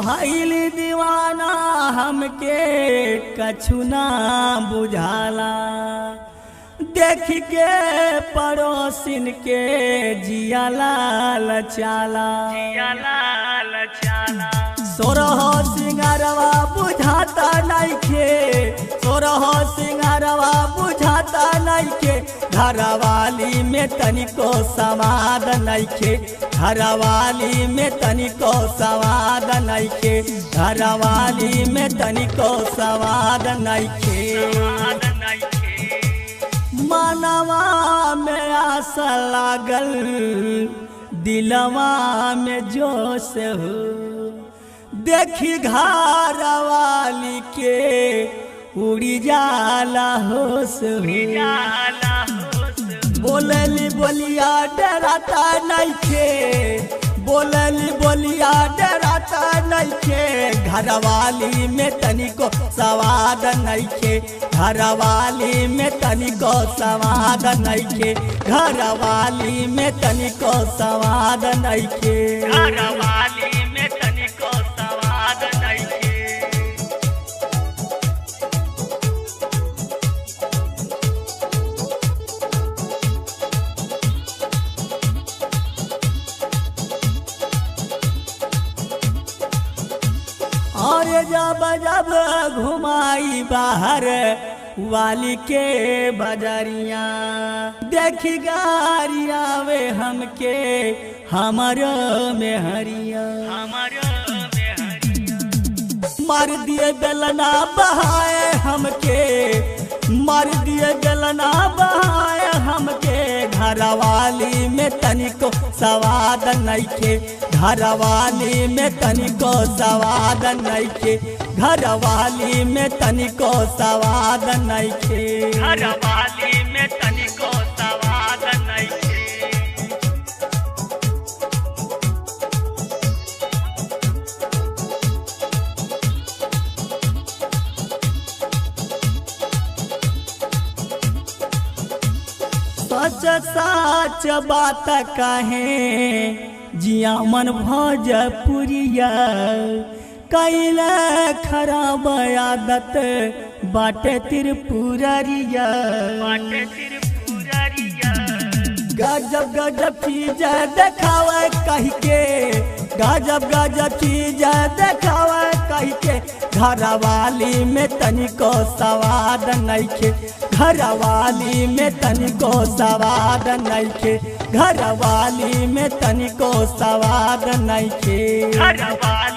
भइल दीवाना हमके कछु ना बुझाला, देख के पड़ोसिन के जिया लाल चाला। सोरह सिंगारवा बुझाता नइखे, सोरह सिंगारवा बुझाता नइखे, घरवाली में तनिको सवाद नइखे, घरवाली में तनिको सवाद नइखे, घरवाली में तनिको सवाद नइखे। मनवा में आशा लागल, दिलवा में जोश हो, देखी घरवाली के उड़ी जाला होश हो। बोलली बोलिया डराता नइखे, बोलली बोलिया डराता नइखे, घरवाली में तनिको सवाद नइखे, घरवाली में तनिको सवाद नइखे, घरवाली में तनिको सवाद नइखे, घरवाली में तनिको सवाद नइखे। और जब जब घुमाई बाहर वाली के बजरिया, देखी गारिया वे हमके हमारो में हरिया, मार दिए बेलना बहाए हमके, मार दिए बेलना बहाए हमके, घरवाली में तनिको सवाद नइखे, घरवाली में तनिको सवाद नइखे, घरवाली में तनिको सवाद नइखे, घरवाली में तनिको सवाद नइखे। सच सच बात कहे जिया मन भोजपुरिया, कैला खराब आदत बाटे त्रिपुररिया, गजब गजब चीज देखावे कह के, गजब गजब चीज देखावे कह के, घरवाली में तनिको सवाद नइखे, घरवाली में तनिको सवाद नइखे, घरवाली में तनिको सवाद नइखे, घरवाली